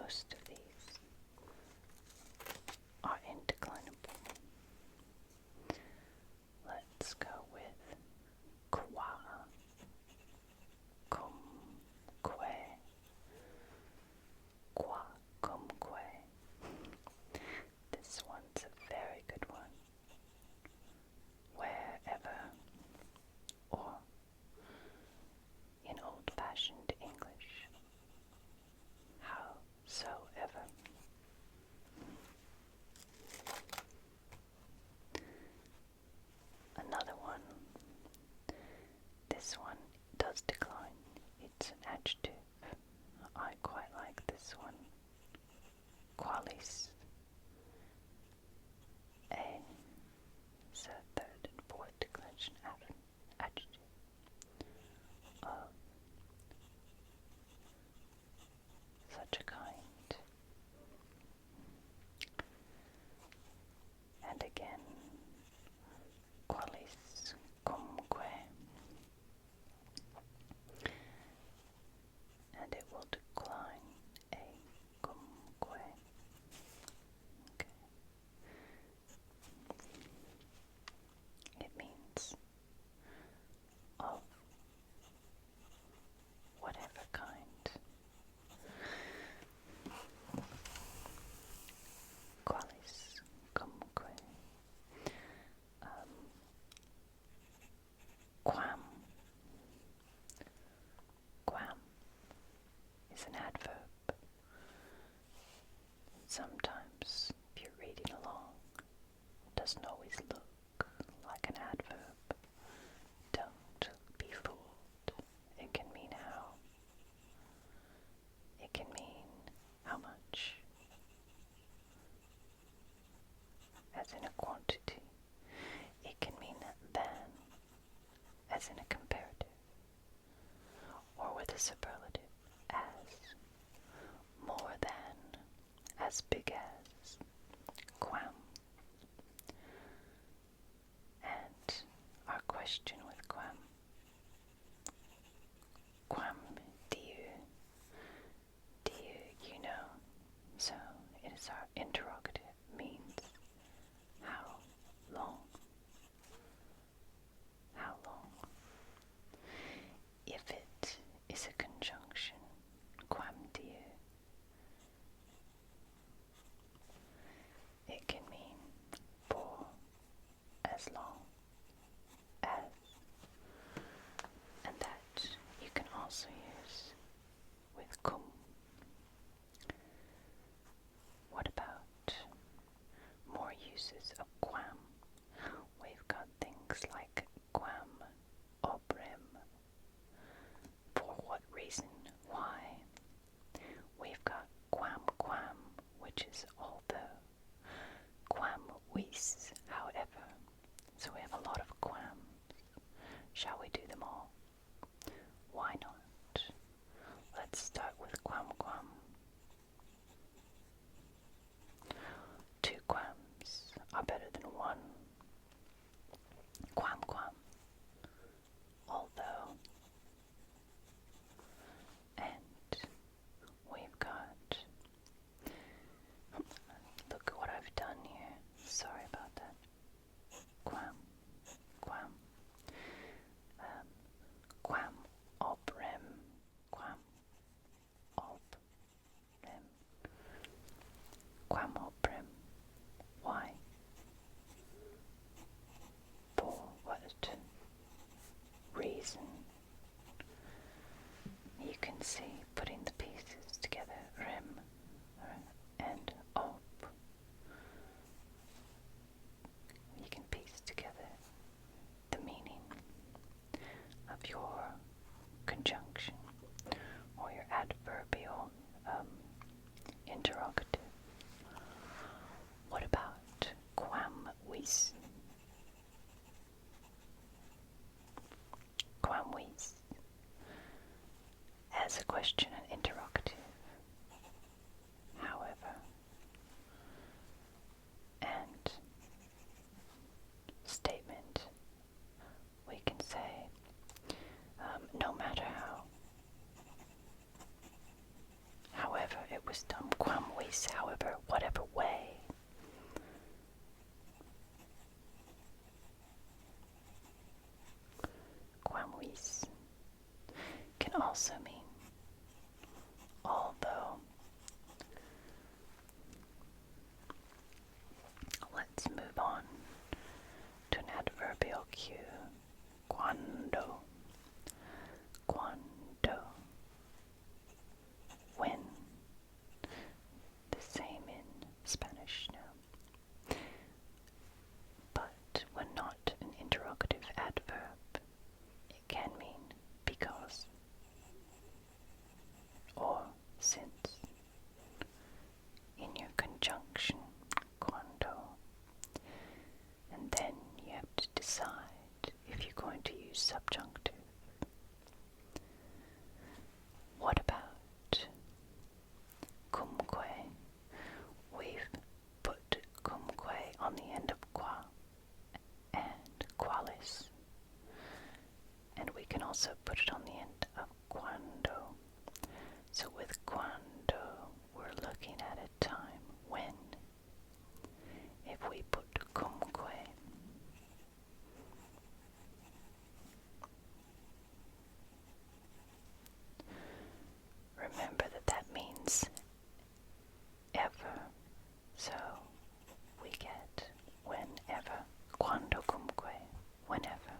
most of these are indeclinable. Let's go with qua, cum, que, qua, cum, que. This one's a very good one. Wherever, or in old-fashioned English, howsoever. Another one. This one does decline. It's an adjective. I quite like this one. Qualis. A. So third and fourth declension adjective of such a kind. And again, qualis cumque, and it will decline a cumque. Okay. It means of whatever kind. Qualis cumque. Quam. Quam is an adverb. Sometimes, if you're reading along, it doesn't always look like an adverb. Don't be fooled. It can mean how. It can mean how much, as in a quantity. It can mean than, as in a comparative, or with a superlative, as, more than, as big as, quam. And our question with quam, quam do you know? So it is our interrogative, means how long? How long? If it is a conjunction, quam do it can mean for as long as, and that you can also use with cum. What about more uses of quam? We've got things like quam obrem. For what reason? Why? We've got quam quam, which is although. Quam vis, however. So we have a lot of quams. Shall we do them all? Why not? Let's start with quam quam. Two quams are better than one. Quam quam. Although. And we've got, look at what I've done here. Sorry about that. Quam, quam, quam obrem, quam obrem, quam obrem. Why? For what reason? You can see putting the pieces together, rem and op. You can piece together the meaning of your conjunction or your adverbial interrogative. What about quam vis? Quam vis as a question and interrogative. However, and statement, we can say no matter how. However, it was done vis, however, whatever way. Quam vis can also mean although. Let's move on to an adverbial cue. Cuando. Cuando. When. The same in Spanish now. But when not an interrogative adverb, it can mean because or since. In your conjunction, cuando. And then you have to decide if you're going to use subjunctive. What about cumque? We've put cumque on the end of qua and qualis. And we can also put it on the end of cuando. So with cuando, we're looking at a time when. If we put cumque, remember that means ever. So we get whenever. Cuando cumque, whenever.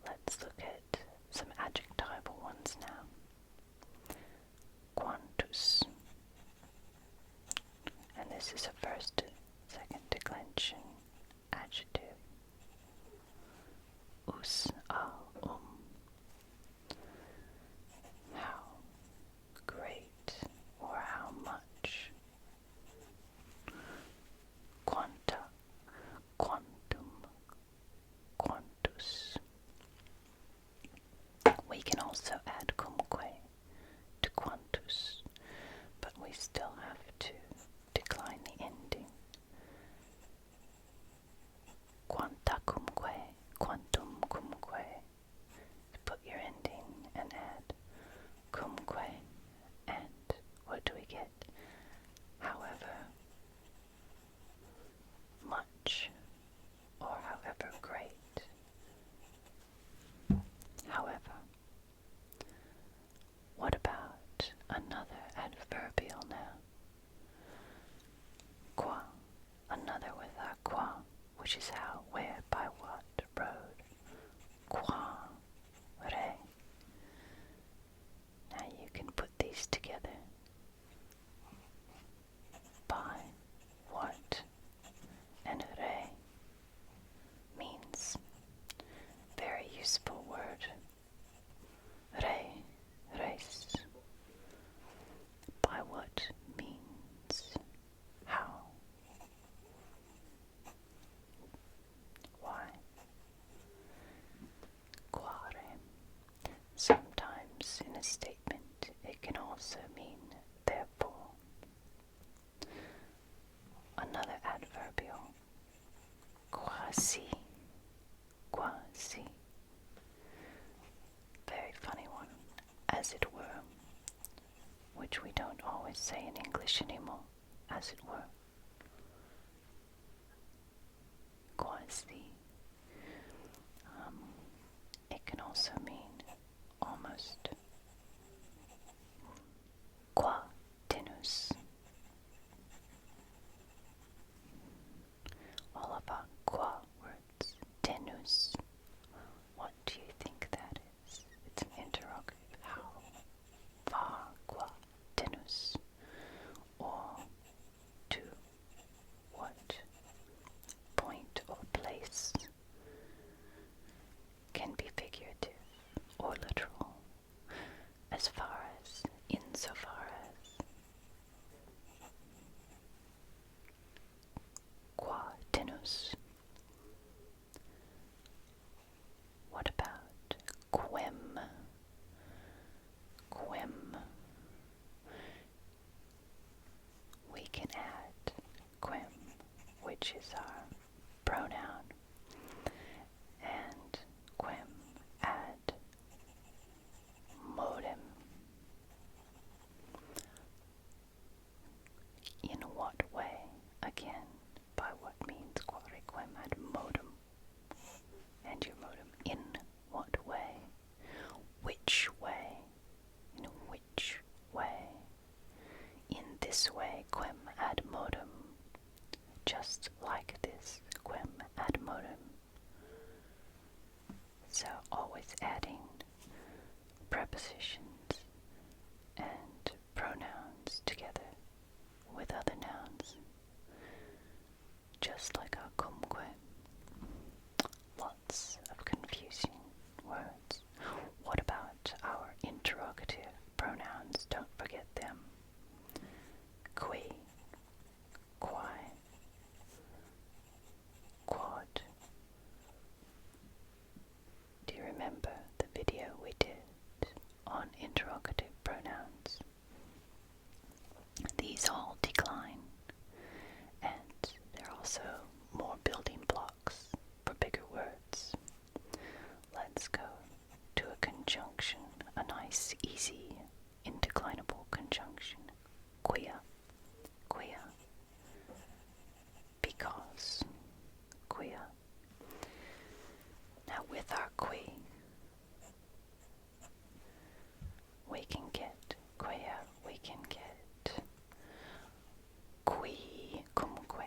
Let's look at some adjectival ones now. Quantus. And this is a first, second declension adjective. Us, al, how great or how much. Quanta, quantum, quantus. We can also add cumque to quantus, but we still have to decline the ending. Quanta cumque, quantum cumque. Put your ending and add cumque, and what do we get? However much or however great. However. What about another adverbial now? Qua. Another with our qua, which is how, where, by what, road. Qua. Re. Now you can put these together. By what and re means very useful word. Re, res. By what means how. Why. Quare. Sometimes in a statement it can also mean therefore. Another adverbial. Quasi. Quasi. Very funny one, as it were, which we don't always say in English anymore, as it were. Quasi. It can also mean almost. Qua tenus. All of our qua words. Tenus. What do you think that is? It's an interrogative. How far qua tenus? Or to what point or place? Can be figurative. nice, easy, indeclinable conjunction. Quia, quia. Because, quia. Now with our qui, we can get quia, we can get qui cumque.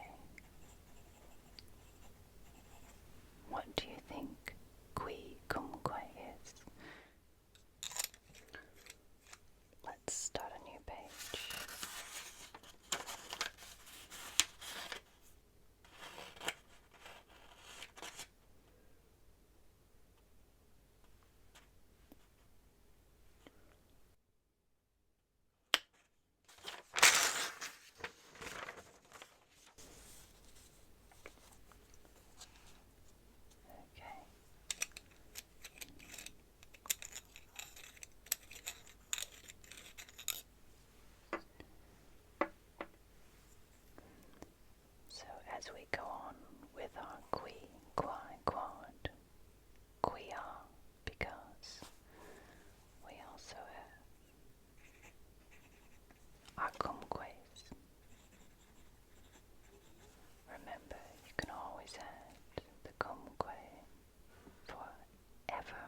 What do you think qui cumque is? Let's start a new page. Okay. So as we go on with our qui, quai, quod, quia, because we also have our cumques. Remember, you can always add the cumque for ever.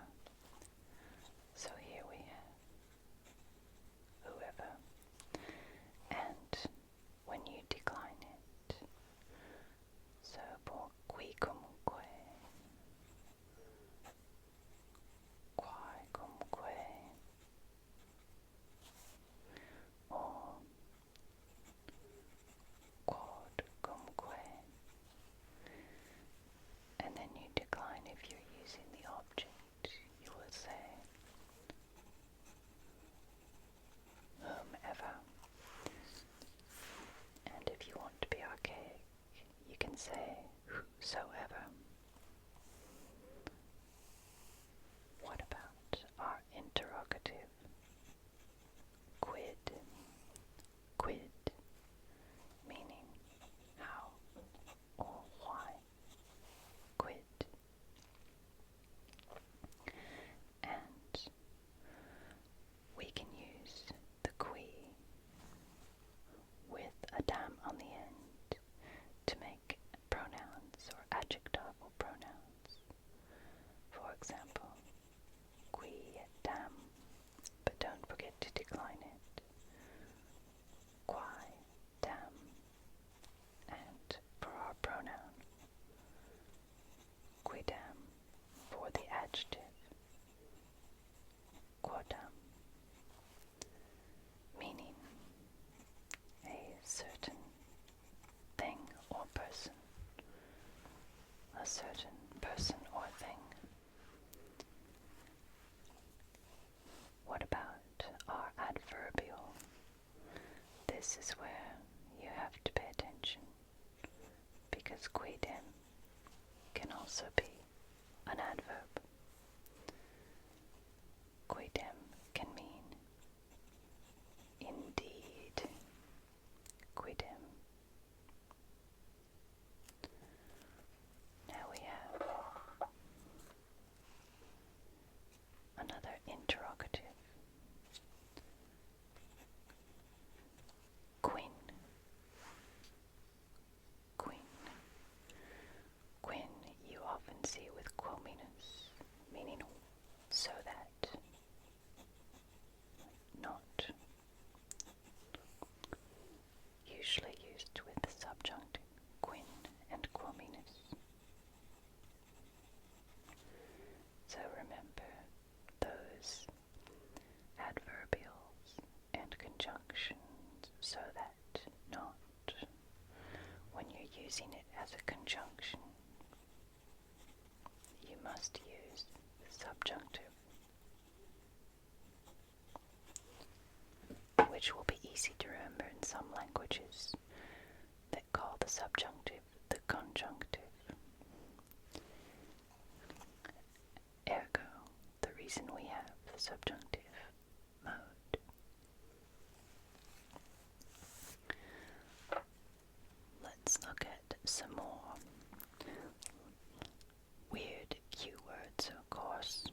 So here we have whoever, and when you decline it, so for qui cumque, quai cumque, or quod cumque, and then you decline if you're using the object. You will say whomever, and if you want to be archaic, you can say whosoever. What about our interrogative? Quid, quid, meaning how or why. Quid. And we can use the qui with a dam on the end to make pronouns or adjectival pronouns. For example, qui dam, but don't forget to decline it. Quai dam. And for our pronoun, quidam, for the adjective, quodam, meaning a certain thing or person, a certain person or thing. What about our adverbial? This is where you have to pay attention, because quidem can also be an adverb. Quidem can mean indeed. Quidem. Now we have another interrogative. Quin. Quin. Quin you often see with quominus, meaning so that, not, usually used with the subjunctive quin and quominus. So remember those adverbials and conjunctions, so that, not, when you're using it as a conjunction, you must use the subjunctive, which will be easy to remember in some languages that call the subjunctive the conjunctive. Ergo, the reason we have the subjunctive mode. Let's look at some more weird Q words, of course.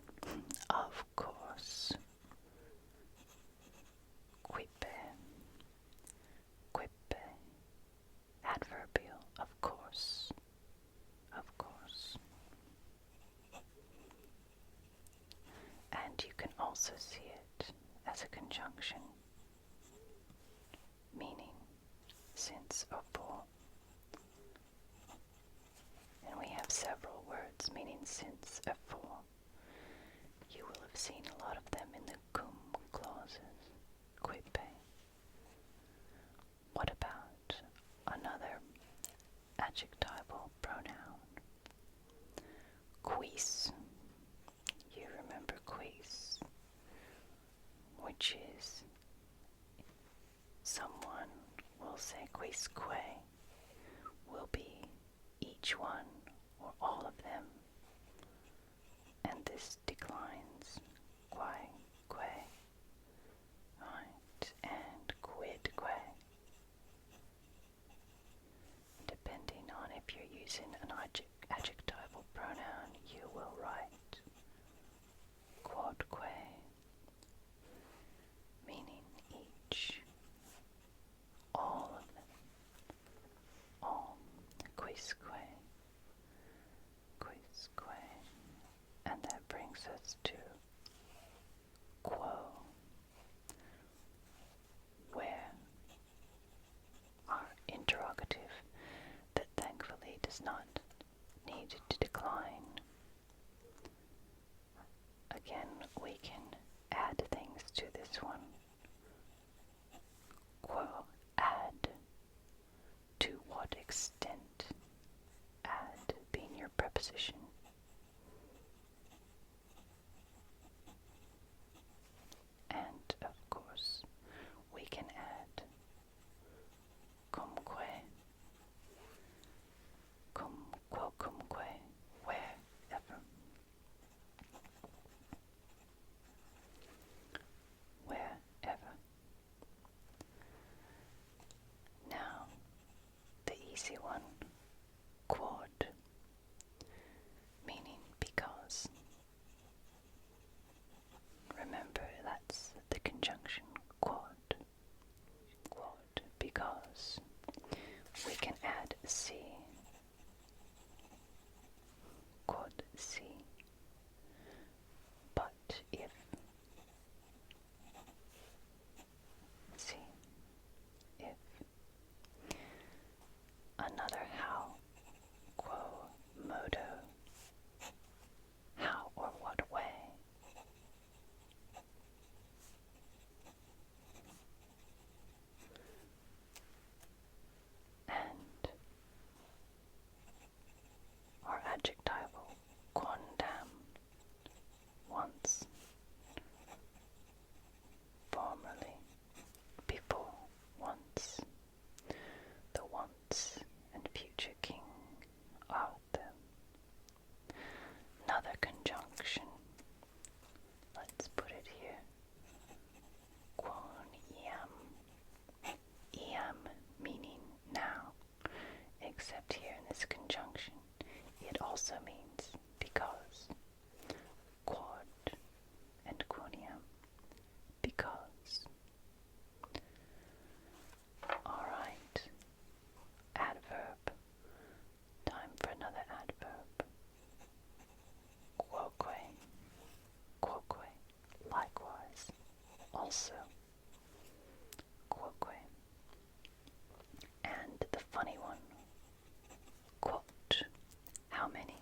as a conjunction, meaning since or for. And we have several words meaning since or for. You will have seen a lot of them in the cum clauses. Quipe. What about another adjectival pronoun? Quis. You remember quis, which is someone will say quisque, will be each one or all of them, and this declines quae, que, right, and quid que. Depending on if you're using an adjectival pronoun, you will write quod que, meaning each, all of them, all, quisque, and that brings us to quo, where our interrogative that thankfully does not need to decline. Again, we can add things to this one. Quo, add. To what extent? Add being your preposition. And of course, we can add cumque, quocumque, wherever. Wherever. Now, the easy one, quod, meaning because. Remember, that's the conjunction quod. Quod, because. We can add si. Quod si. But if. Si. If. Another how. Quo modo. How or what way. And our adjectival quondam, once, formerly, before, once, the once and future king Arthur. Another conjunction, let's put it here, quon iam, meaning now, except here in this conjunction, it also means because. Quod and quoniam, because. Alright, adverb. Time for another adverb. Quoque, likewise, also. Quoque. And the funny one, quot, how many?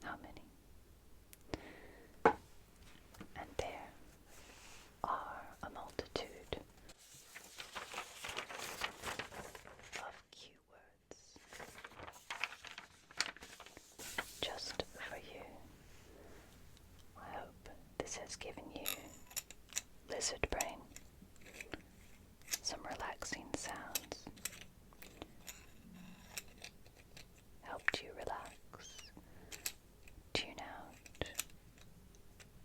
How many? And there are a multitude of keywords just for you. I hope this has given you lizard brain, some relaxing sounds, helped you relax, tune out,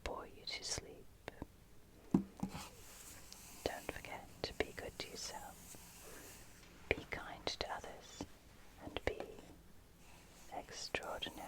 bore you to sleep. Don't forget to be good to yourself, be kind to others, and be extraordinary.